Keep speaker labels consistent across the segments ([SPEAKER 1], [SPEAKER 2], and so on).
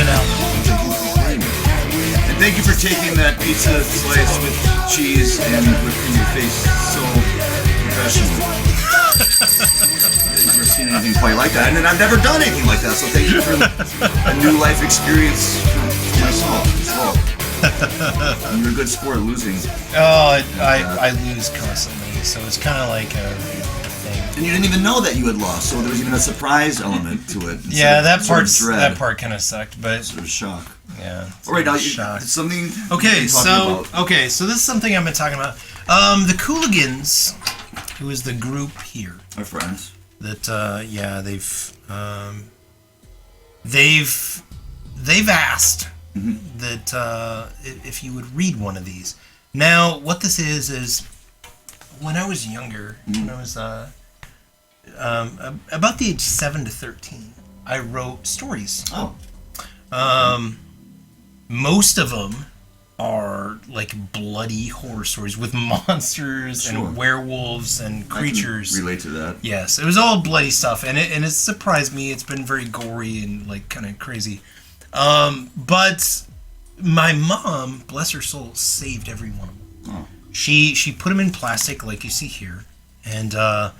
[SPEAKER 1] you know.
[SPEAKER 2] And thank you for taking that pizza slice with cheese and whipped in your face so professionally. I've never seen anything quite like that, and I've never done anything like that, so thank you for a new life experience for myself as well. And you're a good sport losing.
[SPEAKER 1] Oh, I lose constantly, so it's kind of like a thing.
[SPEAKER 2] And you didn't even know that you had lost, so there was even a surprise element to it.
[SPEAKER 1] Yeah, that part kind of sucked, but
[SPEAKER 2] sort of shock.
[SPEAKER 1] Yeah.
[SPEAKER 2] All right, now something.
[SPEAKER 1] Okay, so this is something I've been talking about. The Cooligans, who is the group here,
[SPEAKER 2] our friends.
[SPEAKER 1] That they've asked that if you would read one of these. Now, what this is when I was younger, when I was about the age 7 to 13, I wrote stories.
[SPEAKER 2] Oh.
[SPEAKER 1] Most of them are like bloody horror stories with monsters and werewolves and creatures.
[SPEAKER 2] I can relate to that.
[SPEAKER 1] Yes, it was all bloody stuff, and it surprised me. It's been very gory and like kind of crazy. But my mom, bless her soul, saved every one of them.
[SPEAKER 2] Oh.
[SPEAKER 1] She put them in plastic like you see here, and
[SPEAKER 2] it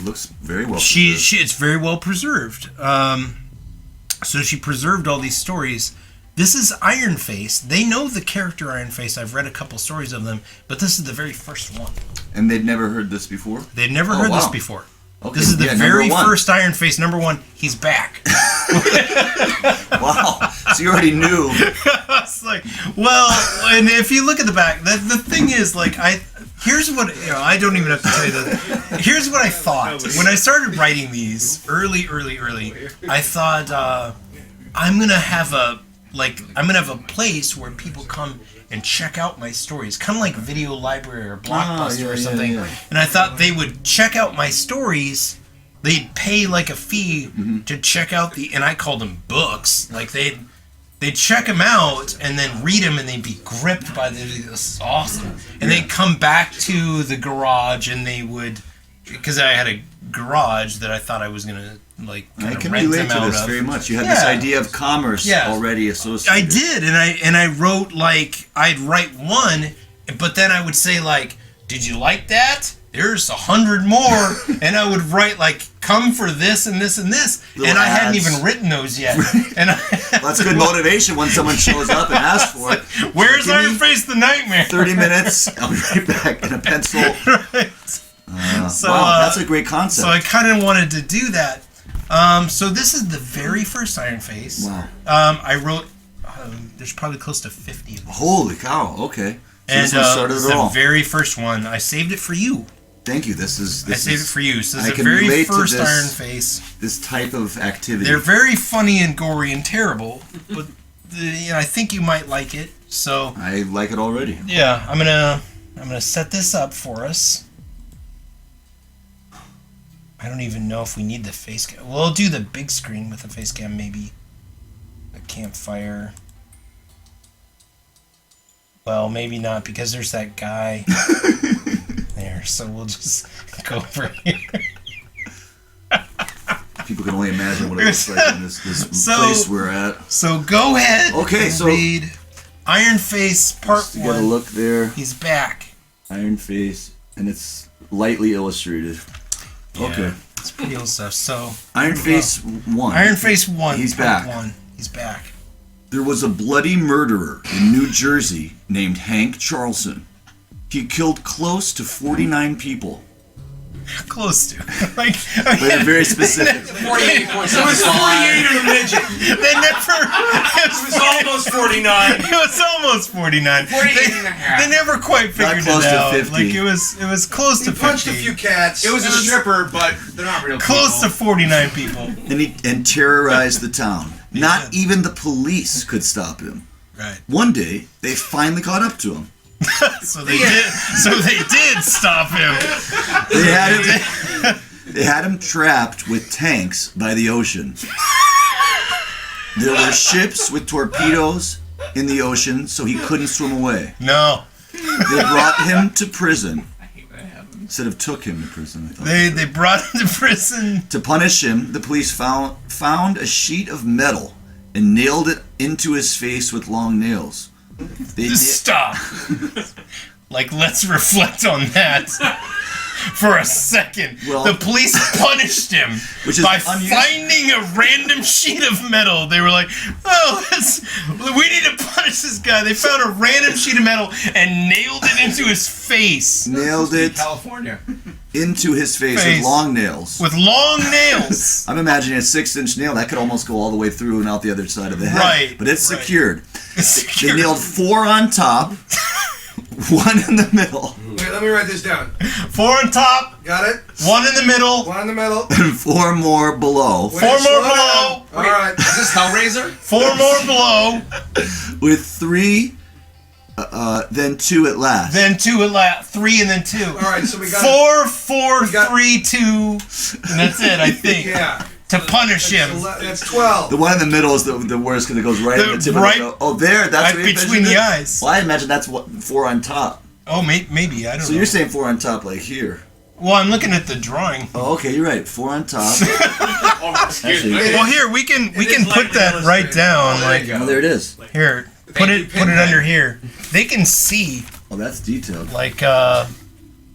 [SPEAKER 2] looks very well preserved.
[SPEAKER 1] It's very well preserved. So she preserved all these stories. This is Ironface. They know the character Ironface. I've read a couple stories of them, but this is the very first one.
[SPEAKER 2] And they'd never heard this before?
[SPEAKER 1] They'd never heard this before.
[SPEAKER 2] Okay.
[SPEAKER 1] This is the very first Ironface. Number one, he's back.
[SPEAKER 2] Wow. So you already knew.
[SPEAKER 1] It's like, well, and if you look at the back, the thing is, like, here's what, I don't even have to tell you that. Here's what I thought. When I started writing these, early, I thought, I'm going to have a place where people come and check out my stories, kind of like Video Library or Blockbuster or something. Yeah. And I thought they would check out my stories. They'd pay like a fee to check out and I called them books. Like they'd check them out and then read them and they'd be gripped by this is awesome. And they'd come back to the garage and they would, because I had a garage that I thought I was gonna like
[SPEAKER 2] I can relate to this very much. You had this idea of commerce already associated.
[SPEAKER 1] I did, and I wrote like I'd write one, but then I would say like, "Did you like that? There's 100 more," and I would write like, "Come for this and this and this," and I hadn't even written those yet. And
[SPEAKER 2] that's good motivation when someone shows up and asks for it.
[SPEAKER 1] Where's Ironface the Nightmare?
[SPEAKER 2] 30 minutes. I'll be right back in a pencil.
[SPEAKER 1] Right.
[SPEAKER 2] Wow, that's a great concept.
[SPEAKER 1] So I kind of wanted to do that. So this is the very first Ironface.
[SPEAKER 2] Wow.
[SPEAKER 1] I wrote. There's probably close to 50 of these.
[SPEAKER 2] Holy cow! Okay. So
[SPEAKER 1] and
[SPEAKER 2] this one started it all.
[SPEAKER 1] The very first one. I saved it for you.
[SPEAKER 2] Thank you. I saved
[SPEAKER 1] it for you. So this is the very first Ironface.
[SPEAKER 2] This type of activity.
[SPEAKER 1] They're very funny and gory and terrible, but I think you might like it. So
[SPEAKER 2] I like it already.
[SPEAKER 1] Yeah, I'm gonna set this up for us. I don't even know if we need the face cam. We'll do the big screen with the face cam, maybe. The campfire. Well, maybe not, because there's that guy there. So we'll just go over here.
[SPEAKER 2] People can only imagine what it looks like in this place we're at.
[SPEAKER 1] So go ahead and read Ironface Part 1.
[SPEAKER 2] Get a look there.
[SPEAKER 1] He's back.
[SPEAKER 2] Ironface, and it's lightly illustrated.
[SPEAKER 1] Yeah,
[SPEAKER 2] okay.
[SPEAKER 1] It's pretty old stuff. So
[SPEAKER 2] Ironface 1.
[SPEAKER 1] Ironface 1.
[SPEAKER 2] He's back.
[SPEAKER 1] He's back.
[SPEAKER 2] There was a bloody murderer in New Jersey named Hank Charlson. He killed close to 49 people.
[SPEAKER 1] Close to. Like,
[SPEAKER 2] but very specific.
[SPEAKER 3] 48.75. It was 48 or a midget.
[SPEAKER 1] They never.
[SPEAKER 3] It was almost 49.
[SPEAKER 1] It was almost 49.
[SPEAKER 3] 48 and a half.
[SPEAKER 1] They never quite figured
[SPEAKER 2] close
[SPEAKER 1] it out.
[SPEAKER 2] To 50.
[SPEAKER 1] Like it was close to 50.
[SPEAKER 3] He punched a few cats. It was a stripper, but they're not real
[SPEAKER 1] close
[SPEAKER 3] people.
[SPEAKER 1] to 49 people.
[SPEAKER 2] And terrorized the town. Not even the police could stop him.
[SPEAKER 1] Right.
[SPEAKER 2] One day, they finally caught up to him.
[SPEAKER 1] So they did stop him.
[SPEAKER 2] They had him trapped with tanks by the ocean. There were ships with torpedoes in the ocean, so he couldn't swim away.
[SPEAKER 1] No.
[SPEAKER 2] They brought him to prison. Instead of took him to prison.
[SPEAKER 1] They brought him to prison.
[SPEAKER 2] To punish him, the police found a sheet of metal and nailed it into his face with long nails.
[SPEAKER 1] Stop. Like, let's reflect on that for a second.
[SPEAKER 2] Well,
[SPEAKER 1] the police punished him by finding a random sheet of metal. They were like, oh, we need to punish this guy. They found a random sheet of metal and nailed it into his face.
[SPEAKER 2] Nailed it
[SPEAKER 3] California.
[SPEAKER 2] into his face with long nails.
[SPEAKER 1] With long nails.
[SPEAKER 2] I'm imagining a 6-inch nail that could almost go all the way through and out the other side of the head.
[SPEAKER 1] Right.
[SPEAKER 2] But it's secured.
[SPEAKER 1] It's secured.
[SPEAKER 2] They nailed 4 on top, 1 in the middle.
[SPEAKER 3] Wait, let me write this down.
[SPEAKER 1] 4 on top.
[SPEAKER 3] Got it?
[SPEAKER 1] 1 in the middle.
[SPEAKER 3] 1 in the middle.
[SPEAKER 2] And 4 more below.
[SPEAKER 1] 4 more below.
[SPEAKER 3] All right. Is this Hellraiser?
[SPEAKER 1] 4 more below.
[SPEAKER 2] With 3, then 2 at last.
[SPEAKER 1] Then 2 at last. 3 and then 2.
[SPEAKER 3] All right, so we got
[SPEAKER 1] 4, 4, 3, 2. And that's it, I think.
[SPEAKER 3] Yeah.
[SPEAKER 1] To punish him.
[SPEAKER 3] That's 12.
[SPEAKER 2] The one in the middle is the worst because it goes right in the tip of the nose. Oh, there. That's
[SPEAKER 1] right between the eyes.
[SPEAKER 2] Well, I imagine that's 4 on top.
[SPEAKER 1] Oh, maybe. I don't know.
[SPEAKER 2] So you're saying 4 on top, like here.
[SPEAKER 1] Well, I'm looking at the drawing.
[SPEAKER 2] Oh, okay, you're right. 4 on top.
[SPEAKER 1] Well, here we can put that right down. Like,
[SPEAKER 2] Oh, there it is.
[SPEAKER 1] here, put it under here. They can see.
[SPEAKER 2] Oh, that's detailed.
[SPEAKER 1] Like,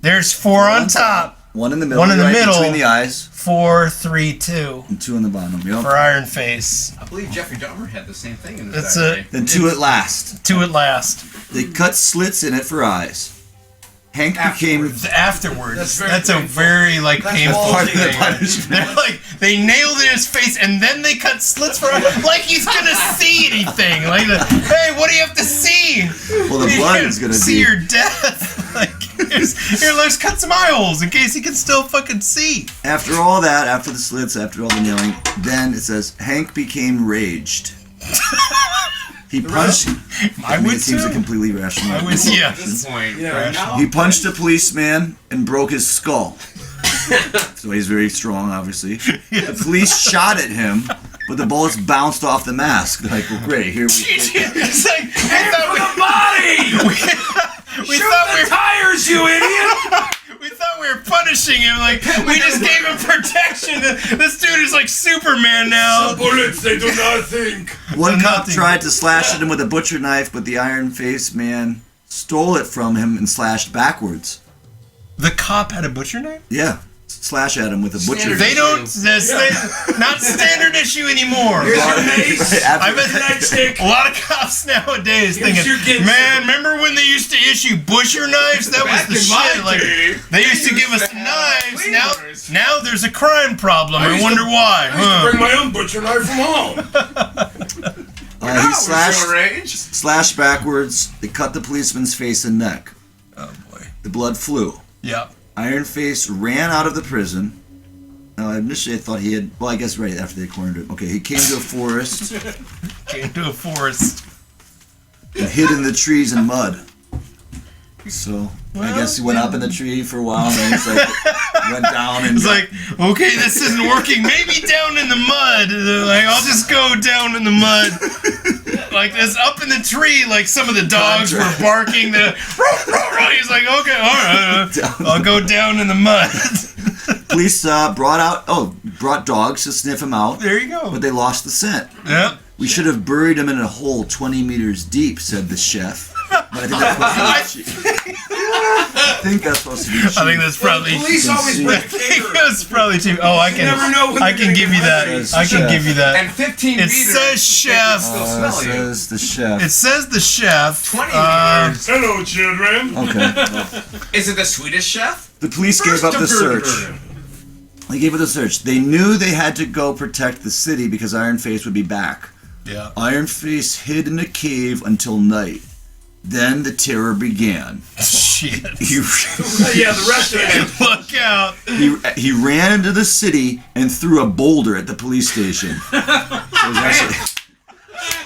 [SPEAKER 1] there's 4 on top.
[SPEAKER 2] 1 in the middle.
[SPEAKER 1] 1 in the middle.
[SPEAKER 2] Between the eyes.
[SPEAKER 1] 4, 3, 2.
[SPEAKER 2] And 2 on the bottom. Yep.
[SPEAKER 1] For Ironface.
[SPEAKER 3] I believe Jeffrey Dahmer had the same thing in his
[SPEAKER 1] That's
[SPEAKER 3] diary.
[SPEAKER 1] it.
[SPEAKER 2] Then 2 at last.
[SPEAKER 1] 2 at last.
[SPEAKER 2] They cut slits in it for eyes. Hank became
[SPEAKER 1] Afterwards. That's a very like painful
[SPEAKER 2] part of the
[SPEAKER 1] thing.
[SPEAKER 2] punishment.
[SPEAKER 1] They're like they nailed it in his face and then they cut slits for him like he's gonna see anything. Like, hey, what do you have to see?
[SPEAKER 2] Well, the blood is gonna
[SPEAKER 1] see your death. Like, here, let's cut some eye holes in case he can still fucking see.
[SPEAKER 2] After all that, after the slits, after all the nailing, then it says Hank became raged. He punched.
[SPEAKER 1] I would
[SPEAKER 2] it seems
[SPEAKER 1] too.
[SPEAKER 2] a completely rational.
[SPEAKER 1] I was, yeah.
[SPEAKER 3] At this point,
[SPEAKER 2] He punched a policeman and broke his skull. So he's very strong, obviously. The police shot at him, but the bullets bounced off the mask. They're like, well, great, here we go.
[SPEAKER 1] It's like, we
[SPEAKER 3] Shoot
[SPEAKER 1] thought
[SPEAKER 3] the tires, you idiot!
[SPEAKER 1] we thought we were punishing him. Like, we just gave him protection. This dude is like Superman now.
[SPEAKER 3] Bullets, they do not think.
[SPEAKER 2] One cop tried to slash at him with a butcher knife, but the Iron-Face man stole it from him and slashed backwards.
[SPEAKER 1] The cop had a butcher knife?
[SPEAKER 2] Yeah, slash at him with a butcher knife.
[SPEAKER 1] They don't. Not standard issue anymore.
[SPEAKER 3] Here's your mace.
[SPEAKER 1] I bet a lot of cops nowadays thinking, man, remember when they used to issue butcher knives? That was the shit. Like, they used to give us knives. Now there's a crime problem. I wonder why.
[SPEAKER 3] I used to bring my own butcher knife from home.
[SPEAKER 2] He slashed backwards. They cut the policeman's face and neck.
[SPEAKER 1] Oh boy.
[SPEAKER 2] The blood flew.
[SPEAKER 1] Yeah.
[SPEAKER 2] Ironface ran out of the prison. Now, initially I thought he had... Well, I guess right after they cornered him. Okay, he came to a forest. And hid in the trees and mud. So, I guess he went up in the tree for a while, and then he's like, went down and...
[SPEAKER 1] It's like, okay, this isn't working. Maybe down in the mud. Like, I'll just go down in the mud. Like, this up in the tree, like some of the dogs were barking. He's like, okay, all right, I'll go down in the mud.
[SPEAKER 2] Police brought dogs to sniff him out.
[SPEAKER 1] There you go.
[SPEAKER 2] But they lost the scent.
[SPEAKER 1] Yep.
[SPEAKER 2] We should have buried him in a hole 20 meters deep, said the chef. But I think that's supposed to be cheap.
[SPEAKER 1] I think that's probably.
[SPEAKER 3] Police always
[SPEAKER 1] I think that's probably cheap. Oh, I can.
[SPEAKER 3] never know when
[SPEAKER 1] I
[SPEAKER 3] they're
[SPEAKER 1] can
[SPEAKER 3] gonna
[SPEAKER 1] give you that.
[SPEAKER 2] come
[SPEAKER 1] I can give you that.
[SPEAKER 3] And 15
[SPEAKER 1] It
[SPEAKER 3] meters.
[SPEAKER 1] says chef.
[SPEAKER 2] It says the chef.
[SPEAKER 1] It says the chef.
[SPEAKER 3] 20 meters.
[SPEAKER 4] Hello, children.
[SPEAKER 2] Okay.
[SPEAKER 3] Is it the Swedish chef?
[SPEAKER 2] The police gave up the search. They gave it a search. They knew they had to go protect the city because Ironface would be back.
[SPEAKER 1] Yeah.
[SPEAKER 2] Ironface hid in a cave until night. Then the terror began.
[SPEAKER 1] Shit.
[SPEAKER 4] Yeah, the rest of it.
[SPEAKER 1] Look out.
[SPEAKER 2] He ran into the city and threw a boulder at the police station. So it was actually,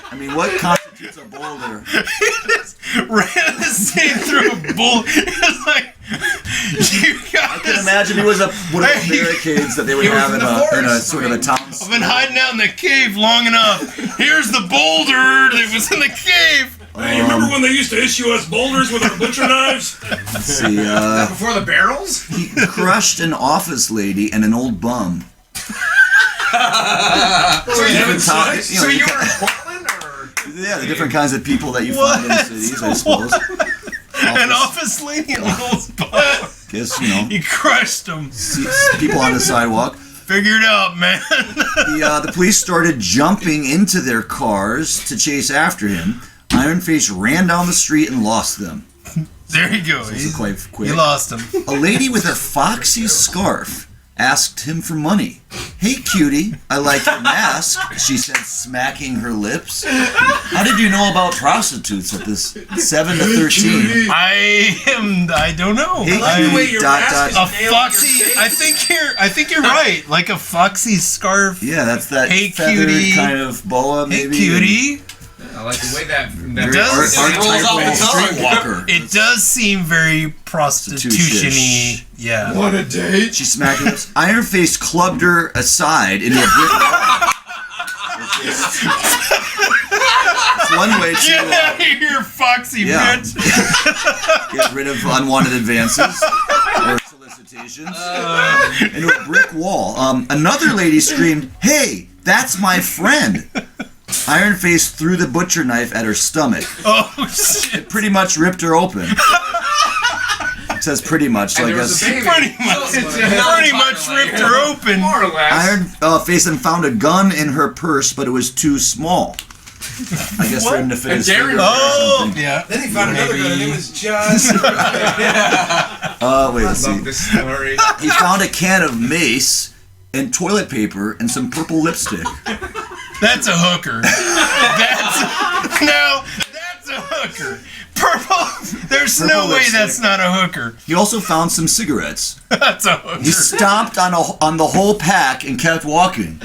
[SPEAKER 2] I mean, what constitutes a boulder?
[SPEAKER 1] He just ran the scene through a bull. It's like, you guys.
[SPEAKER 2] I can imagine he was one of those barricades that they would have in a sort of a town.
[SPEAKER 1] I've been hiding out in the cave long enough. Here's the boulder that was in the cave.
[SPEAKER 4] Hey, you remember when they used to issue us boulders with our butcher knives?
[SPEAKER 2] Let's see.
[SPEAKER 3] Before the barrels?
[SPEAKER 2] He crushed an office lady and an old bum.
[SPEAKER 3] So you were in Portland, or?
[SPEAKER 2] Yeah, the different kinds of people that you find in the cities, I suppose.
[SPEAKER 1] An office lady in Little's bar.
[SPEAKER 2] Guess,
[SPEAKER 1] He crushed them.
[SPEAKER 2] people on the sidewalk.
[SPEAKER 1] Figure it out, man.
[SPEAKER 2] The police started jumping into their cars to chase after him. Ironface ran down the street and lost them.
[SPEAKER 1] There you go.
[SPEAKER 2] This is quite quick.
[SPEAKER 1] You lost him.
[SPEAKER 2] A lady with a foxy scarf asked him for money. "Hey, cutie, I like your mask," she said, smacking her lips. How did you know about prostitutes at this 7 to 13?
[SPEAKER 1] I don't know.
[SPEAKER 2] Hey,
[SPEAKER 1] I-
[SPEAKER 2] cutie,
[SPEAKER 3] Wait, your mask
[SPEAKER 1] a
[SPEAKER 3] is nailed
[SPEAKER 1] foxy.
[SPEAKER 3] to your
[SPEAKER 1] I
[SPEAKER 3] face?
[SPEAKER 1] think you're right. Like a foxy scarf.
[SPEAKER 2] Yeah, that's that
[SPEAKER 1] Hey,
[SPEAKER 2] feathered
[SPEAKER 1] cutie.
[SPEAKER 2] kind of boa,
[SPEAKER 1] Hey,
[SPEAKER 2] maybe.
[SPEAKER 1] cutie.
[SPEAKER 3] I like the way that
[SPEAKER 2] Very
[SPEAKER 1] does-
[SPEAKER 3] it rolls off the tongue.
[SPEAKER 2] streetwalker.
[SPEAKER 1] It does seem very prostitution-y. Yeah.
[SPEAKER 3] Want a date?
[SPEAKER 2] She smacked her lips. Ironface clubbed her aside into a brick wall. It's one way to
[SPEAKER 1] Get out of here, foxy
[SPEAKER 2] Yeah.
[SPEAKER 1] bitch.
[SPEAKER 2] get rid of unwanted advances or solicitations into a brick wall. Another lady screamed, "Hey, that's my friend!" Ironface threw the butcher knife at her stomach.
[SPEAKER 1] Oh shit.
[SPEAKER 2] Pretty much ripped her open. It says pretty much, so
[SPEAKER 3] And
[SPEAKER 2] I
[SPEAKER 3] there was
[SPEAKER 2] guess.
[SPEAKER 3] a baby.
[SPEAKER 1] Pretty much ripped her open.
[SPEAKER 3] More or less.
[SPEAKER 2] Ironface then found a gun in her purse, but it was too small. I guess for him to fit
[SPEAKER 3] A
[SPEAKER 2] his
[SPEAKER 3] dairy
[SPEAKER 2] finger or
[SPEAKER 1] Oh,
[SPEAKER 2] something.
[SPEAKER 1] yeah.
[SPEAKER 3] Then he found another gun, and it was just.
[SPEAKER 2] Wait, let's
[SPEAKER 3] Love
[SPEAKER 2] see.
[SPEAKER 3] this story.
[SPEAKER 2] He found a can of mace and toilet paper and some purple lipstick.
[SPEAKER 1] That's a hooker. That's a hooker. Purple. There's
[SPEAKER 2] Purple
[SPEAKER 1] no way
[SPEAKER 2] lipstick.
[SPEAKER 1] that's not a hooker.
[SPEAKER 2] He also found some cigarettes.
[SPEAKER 1] That's a hooker.
[SPEAKER 2] He stomped on the whole pack and kept walking.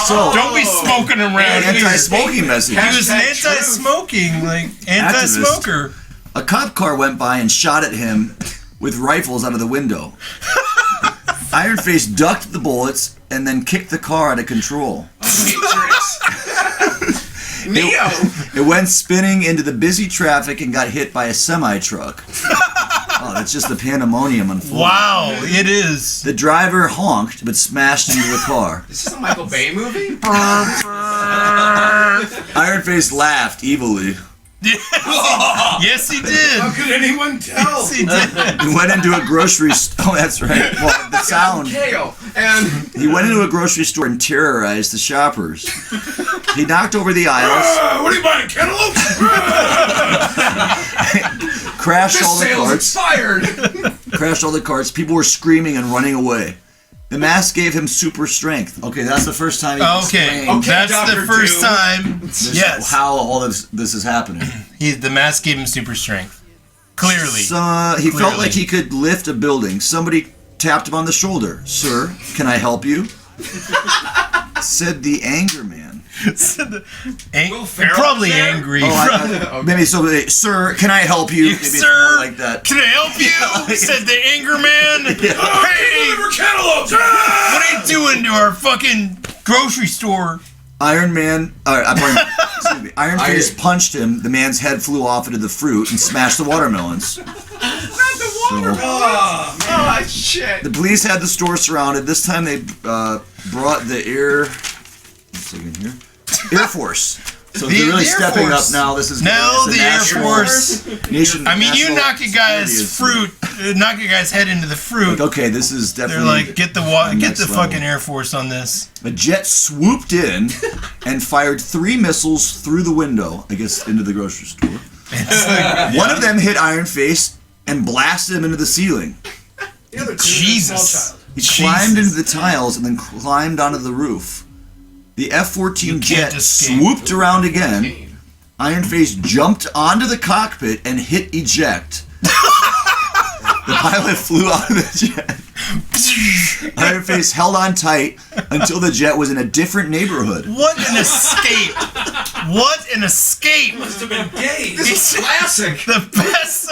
[SPEAKER 2] So,
[SPEAKER 1] Don't be smoking around here.
[SPEAKER 2] anti-smoking message.
[SPEAKER 1] He was an
[SPEAKER 3] Hashtag
[SPEAKER 1] anti-smoking, like anti-smoker.
[SPEAKER 2] A cop car went by and shot at him with rifles out of the window. Ironface ducked the bullets and then kicked the car out of control.
[SPEAKER 3] Matrix. Neo.
[SPEAKER 2] It went spinning into the busy traffic and got hit by a semi-truck. Oh, that's just the pandemonium unfolding.
[SPEAKER 1] Wow, it is.
[SPEAKER 2] The driver honked but smashed into the car.
[SPEAKER 3] Is this a Michael Bay movie?
[SPEAKER 2] Ironface laughed evilly.
[SPEAKER 1] Yes, he did.
[SPEAKER 3] How could anyone tell?
[SPEAKER 1] Yes, he did.
[SPEAKER 2] He went into a grocery store. Oh, that's right. Well, the sound.
[SPEAKER 3] Kale. And
[SPEAKER 2] He went into a grocery store and terrorized the shoppers. He knocked over the aisles,
[SPEAKER 4] What are you buying, cantaloupe?
[SPEAKER 2] crashed all
[SPEAKER 3] this
[SPEAKER 2] the
[SPEAKER 3] sale's
[SPEAKER 2] carts.
[SPEAKER 3] expired.
[SPEAKER 2] Crashed all the carts. People were screaming and running away. The mask gave him super strength. Okay, that's the first time he
[SPEAKER 1] Okay,
[SPEAKER 2] explained
[SPEAKER 1] that's
[SPEAKER 3] Dr.
[SPEAKER 1] the first
[SPEAKER 3] Doom.
[SPEAKER 1] time. Yes,
[SPEAKER 2] how all this is happening.
[SPEAKER 1] the mask gave him super strength. Clearly.
[SPEAKER 2] So, he felt
[SPEAKER 1] Clearly.
[SPEAKER 2] like he could lift a building. Somebody tapped him on the shoulder. "Sir, can I help you?" Said the anger man.
[SPEAKER 3] Will Ferrell
[SPEAKER 1] Probably
[SPEAKER 3] was there?
[SPEAKER 1] angry.
[SPEAKER 2] Maybe so. "Sir, can I help you?" Maybe it's
[SPEAKER 1] Sir,
[SPEAKER 2] more like that.
[SPEAKER 1] can I help you? Said the anger man. Hey,
[SPEAKER 4] Deliver cantaloupes!
[SPEAKER 1] what are you doing to our fucking grocery store?
[SPEAKER 2] Iron Face punched him. The man's head flew off into the fruit and smashed the watermelons.
[SPEAKER 3] Oh, shit.
[SPEAKER 2] The police had the store surrounded. This time they brought the Air Force. So
[SPEAKER 1] The
[SPEAKER 2] they're really
[SPEAKER 1] Air
[SPEAKER 2] stepping
[SPEAKER 1] Force.
[SPEAKER 2] up now. This is
[SPEAKER 1] Now
[SPEAKER 2] it's a
[SPEAKER 1] the Air
[SPEAKER 2] national-
[SPEAKER 1] Force.
[SPEAKER 2] Nation,
[SPEAKER 1] I mean, you
[SPEAKER 2] national
[SPEAKER 1] knock a guy's
[SPEAKER 2] security
[SPEAKER 1] fruit, knock a guy's head into the fruit.
[SPEAKER 2] is- Okay, this is
[SPEAKER 1] They're
[SPEAKER 2] definitely.
[SPEAKER 1] like, get the
[SPEAKER 2] next level.
[SPEAKER 1] fucking Air Force on this.
[SPEAKER 2] A jet swooped in and fired 3 missiles through the window. I guess into the grocery store. One of them hit Ironface and blasted him into the ceiling.
[SPEAKER 4] The other two,
[SPEAKER 1] Jesus.
[SPEAKER 4] small child.
[SPEAKER 2] He climbed into the tiles and then climbed onto the roof. The F-14
[SPEAKER 1] You
[SPEAKER 2] jet
[SPEAKER 1] can't escape.
[SPEAKER 2] swooped around again. Ironface jumped onto the cockpit and hit eject. The pilot flew out of the jet. Ironface held on tight until the jet was in a different neighborhood.
[SPEAKER 1] What an escape! What an escape!
[SPEAKER 4] Must have been days.
[SPEAKER 3] This is classic.
[SPEAKER 1] The best.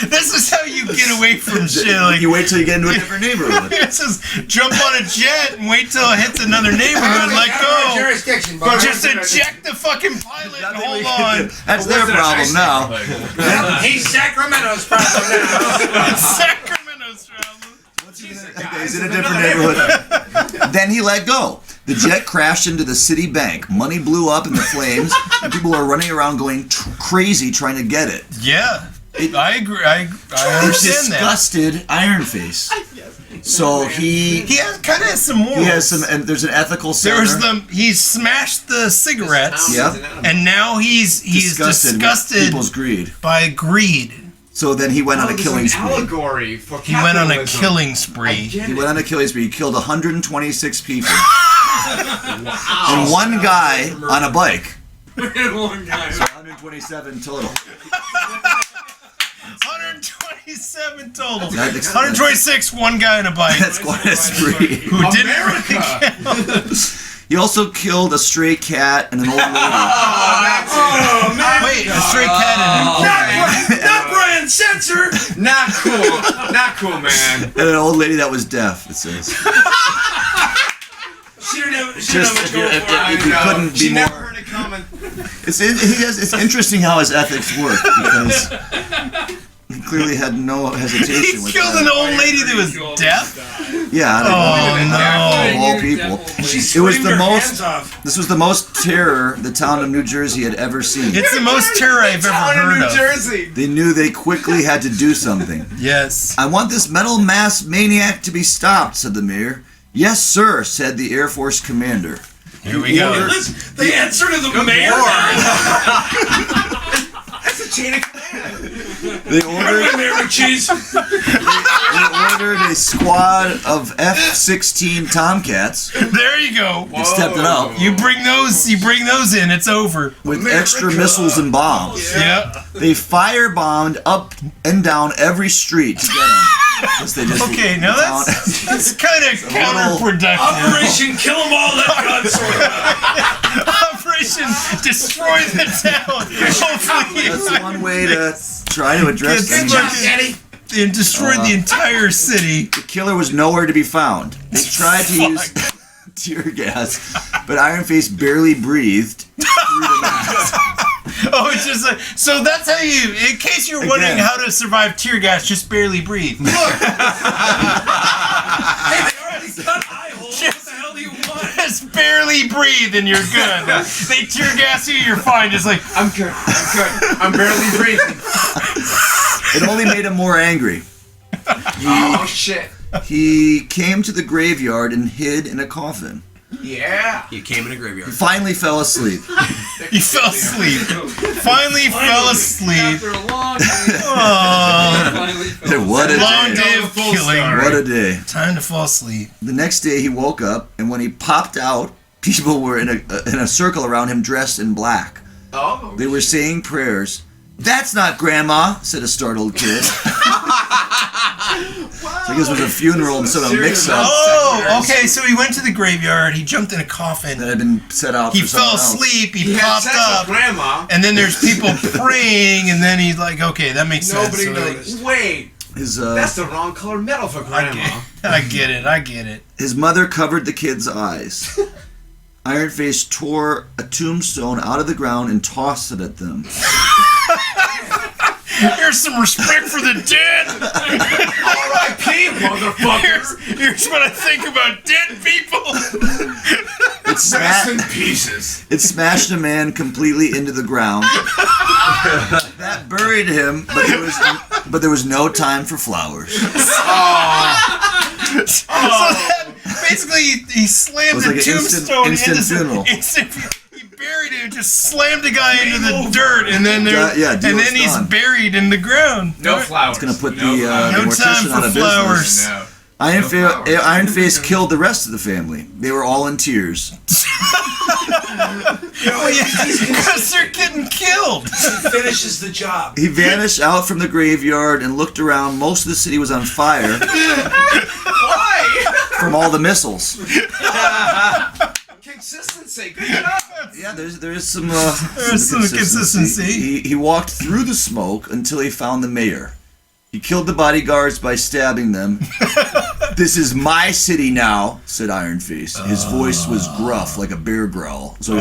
[SPEAKER 1] This is how you get away from shit. Like,
[SPEAKER 2] You wait till you get into a different neighborhood.
[SPEAKER 1] this is jump on a jet and wait till it hits another neighborhood. Let
[SPEAKER 3] Out of our
[SPEAKER 1] go.
[SPEAKER 3] jurisdiction,
[SPEAKER 1] But
[SPEAKER 3] but
[SPEAKER 1] just eject the fucking pilot and hold on.
[SPEAKER 2] That's their problem now.
[SPEAKER 3] He's Sacramento's problem now.
[SPEAKER 1] Sacramento's problem.
[SPEAKER 2] He's in a different neighborhood. Then he let go. The jet crashed into the city bank. Money blew up in the flames, and people were running around going crazy trying to get it.
[SPEAKER 1] Yeah, I agree. I
[SPEAKER 2] It
[SPEAKER 1] understand that.
[SPEAKER 2] disgusted Ironface. So he
[SPEAKER 1] Kind of has some morals.
[SPEAKER 2] has some, and there's an ethical center.
[SPEAKER 1] He smashed the cigarettes.
[SPEAKER 2] Yep.
[SPEAKER 1] And now he's disgusted
[SPEAKER 2] with people's greed.
[SPEAKER 1] by greed.
[SPEAKER 2] So then he went on a killing spree.
[SPEAKER 3] Allegory for
[SPEAKER 1] He went on a
[SPEAKER 3] capitalism.
[SPEAKER 1] killing spree.
[SPEAKER 2] He went on a killing spree. He killed 126 people. And one guy on a bike.
[SPEAKER 4] One guy.
[SPEAKER 2] So 127 total.
[SPEAKER 1] 127 total.
[SPEAKER 2] That's-
[SPEAKER 1] 126, one guy on a bike.
[SPEAKER 2] That's quite a spree.
[SPEAKER 1] Who didn't
[SPEAKER 3] America.
[SPEAKER 2] He also killed a stray cat and an old lady.
[SPEAKER 3] Oh, man.
[SPEAKER 1] Wait, a stray cat
[SPEAKER 4] Not Brian Censor.
[SPEAKER 3] Not cool. Not cool, man.
[SPEAKER 2] And an old lady that was deaf, it says.
[SPEAKER 4] She didn't have
[SPEAKER 2] Just
[SPEAKER 4] much
[SPEAKER 2] if
[SPEAKER 4] going for her.
[SPEAKER 2] you couldn't be
[SPEAKER 3] She never
[SPEAKER 2] more...
[SPEAKER 3] heard it coming.
[SPEAKER 2] It's interesting how his ethics work, because he clearly had no hesitation
[SPEAKER 1] He
[SPEAKER 2] with
[SPEAKER 1] killed
[SPEAKER 2] that.
[SPEAKER 1] an old lady that was deaf?
[SPEAKER 2] Yeah, I don't know. Of all people.
[SPEAKER 4] She
[SPEAKER 2] It was
[SPEAKER 4] screamed
[SPEAKER 2] the
[SPEAKER 4] her
[SPEAKER 2] most...
[SPEAKER 4] hands off.
[SPEAKER 2] This was the most terror the town of New Jersey had ever seen.
[SPEAKER 1] It's the most terror I've ever
[SPEAKER 3] Town
[SPEAKER 1] heard
[SPEAKER 3] New
[SPEAKER 1] of.
[SPEAKER 3] Jersey.
[SPEAKER 2] They knew they quickly had to do something.
[SPEAKER 1] Yes.
[SPEAKER 2] I want this metal mass maniac to be stopped, said the mayor. Yes, sir, said the Air Force commander.
[SPEAKER 1] Here we go.
[SPEAKER 4] The answer to the mayor.
[SPEAKER 3] That's a chain of command.
[SPEAKER 2] They ordered,
[SPEAKER 4] Mayor McCheese.
[SPEAKER 2] they ordered a squad of F-16 Tomcats.
[SPEAKER 1] There you go.
[SPEAKER 2] They stepped it up
[SPEAKER 1] You bring those in, it's over.
[SPEAKER 2] with extra missiles and bombs.
[SPEAKER 1] Yeah.
[SPEAKER 2] They firebombed up and down every street to get them. Yes, they just-
[SPEAKER 1] Okay, now that's kind of counterproductive.
[SPEAKER 4] Operation Kill 'Em All. Let God sort it out.
[SPEAKER 1] Operation Destroy the Town. Hopefully,
[SPEAKER 2] That's one way to try to address
[SPEAKER 1] Good
[SPEAKER 2] them.
[SPEAKER 1] job, and destroyed the entire city.
[SPEAKER 2] The killer was nowhere to be found. They tried to use tear gas, but Ironface barely breathed through the mask.
[SPEAKER 1] Oh, it's just like, so that's how you, in case you're wondering
[SPEAKER 2] Again.
[SPEAKER 1] how to survive tear gas, just barely breathe.
[SPEAKER 4] Hey, they already cut eye holes. What the hell do you want?
[SPEAKER 1] Just barely breathe and you're good. They tear gas you, you're fine. Just like,
[SPEAKER 3] I'm good. I'm good. I'm barely breathing.
[SPEAKER 2] It only made him more angry.
[SPEAKER 3] Oh, shit.
[SPEAKER 2] He came to the graveyard and hid in a coffin.
[SPEAKER 3] Yeah.
[SPEAKER 5] You came in a graveyard.
[SPEAKER 2] He finally fell asleep.
[SPEAKER 1] you fell asleep. Finally fell asleep.
[SPEAKER 5] After a long day,
[SPEAKER 1] Oh,
[SPEAKER 5] finally fell
[SPEAKER 2] What a
[SPEAKER 1] long
[SPEAKER 2] day.
[SPEAKER 1] day of killing.
[SPEAKER 2] What a day.
[SPEAKER 1] Time to fall asleep.
[SPEAKER 2] The next day he woke up, and when he popped out, people were in a circle around him dressed in black.
[SPEAKER 3] Oh.
[SPEAKER 2] They were saying prayers. "That's not Grandma," said a startled kid. So I guess it was a funeral and sort of mix-up
[SPEAKER 1] Oh, okay. So he went to the graveyard. He jumped in a coffin.
[SPEAKER 2] that had been set out
[SPEAKER 1] He
[SPEAKER 2] for
[SPEAKER 1] fell
[SPEAKER 2] someone else.
[SPEAKER 1] asleep. He
[SPEAKER 3] He had
[SPEAKER 1] popped
[SPEAKER 3] sex
[SPEAKER 1] up.
[SPEAKER 3] with Grandma.
[SPEAKER 1] And then there's people praying, and then he's like, okay, that makes
[SPEAKER 3] Nobody
[SPEAKER 1] sense. So
[SPEAKER 3] noticed. Wait.
[SPEAKER 2] His
[SPEAKER 3] That's the wrong color metal for Grandma.
[SPEAKER 1] I get it.
[SPEAKER 2] his mother covered the kid's eyes. Ironface tore a tombstone out of the ground and tossed it at them.
[SPEAKER 1] Here's some respect for the dead.
[SPEAKER 3] R.I.P. motherfucker.
[SPEAKER 1] Here's what I think about dead people.
[SPEAKER 2] It,
[SPEAKER 3] Rest in
[SPEAKER 2] sma-
[SPEAKER 3] pieces.
[SPEAKER 2] it smashed a man completely into the ground. That buried him, but there was no time for flowers.
[SPEAKER 1] So that, basically, he slammed
[SPEAKER 2] It was
[SPEAKER 1] the
[SPEAKER 2] like an
[SPEAKER 1] tombstone
[SPEAKER 2] instant
[SPEAKER 1] into
[SPEAKER 2] funeral.
[SPEAKER 1] He buried him, just slammed a guy into the dirt, and then
[SPEAKER 2] deal was
[SPEAKER 1] he's
[SPEAKER 2] done.
[SPEAKER 1] buried in the ground.
[SPEAKER 3] No flowers.
[SPEAKER 2] It's gonna put
[SPEAKER 3] No
[SPEAKER 2] the
[SPEAKER 3] flowers.
[SPEAKER 1] No time
[SPEAKER 2] mortician
[SPEAKER 1] for
[SPEAKER 2] out of
[SPEAKER 1] flowers.
[SPEAKER 2] business.
[SPEAKER 3] No.
[SPEAKER 2] Ironface killed the rest of the family. They were all in tears.
[SPEAKER 1] Oh yeah, because they're getting killed.
[SPEAKER 4] Finishes the job.
[SPEAKER 2] He vanished out from the graveyard and looked around. Most of the city was on fire
[SPEAKER 3] Why?
[SPEAKER 2] from all the missiles.
[SPEAKER 3] Consistency. Good job.
[SPEAKER 2] Yeah, there's some
[SPEAKER 1] There's some consistency.
[SPEAKER 2] He walked through the smoke until he found the mayor. He killed the bodyguards by stabbing them. "This is my city now," said Ironface. His voice was gruff, like a bear growl. So,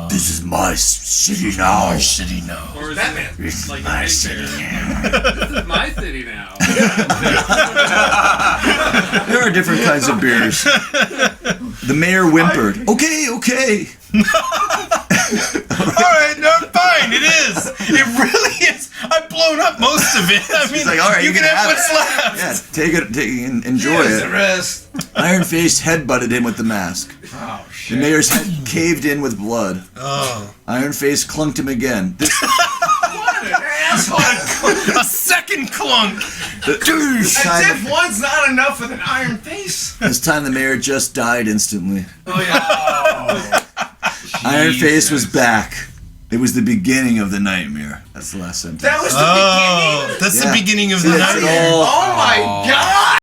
[SPEAKER 2] "This is my city now."
[SPEAKER 1] My city now.
[SPEAKER 5] Or is
[SPEAKER 3] Batman.
[SPEAKER 5] it like
[SPEAKER 2] My
[SPEAKER 5] a
[SPEAKER 2] city
[SPEAKER 5] big
[SPEAKER 2] now.
[SPEAKER 5] This is my city now.
[SPEAKER 2] There are different kinds of bears. The mayor whimpered. Okay.
[SPEAKER 1] Alright, no, fine, it is. It really is. I've blown up most of it. I mean,
[SPEAKER 2] like, all right,
[SPEAKER 1] you can have what's
[SPEAKER 2] it.
[SPEAKER 1] left.
[SPEAKER 2] Yeah, take it, enjoy
[SPEAKER 3] Here's the
[SPEAKER 2] it.
[SPEAKER 3] rest.
[SPEAKER 2] Ironface headbutted him with the mask.
[SPEAKER 3] Oh,
[SPEAKER 2] The
[SPEAKER 3] shit.
[SPEAKER 2] mayor's head caved in with blood.
[SPEAKER 1] Oh.
[SPEAKER 2] Ironface clunked him again.
[SPEAKER 3] What an asshole.
[SPEAKER 1] A second clunk.
[SPEAKER 3] As if one's not enough with an iron face.
[SPEAKER 2] This time the mayor just died instantly.
[SPEAKER 3] Oh, yeah.
[SPEAKER 2] Ironface was back. It was the beginning of the nightmare. That's the last sentence.
[SPEAKER 3] That was the
[SPEAKER 1] Oh,
[SPEAKER 3] beginning?
[SPEAKER 1] that's
[SPEAKER 2] Yeah.
[SPEAKER 1] the beginning of
[SPEAKER 2] See,
[SPEAKER 1] the
[SPEAKER 2] that's
[SPEAKER 1] nightmare.
[SPEAKER 2] all-
[SPEAKER 3] Oh, my God.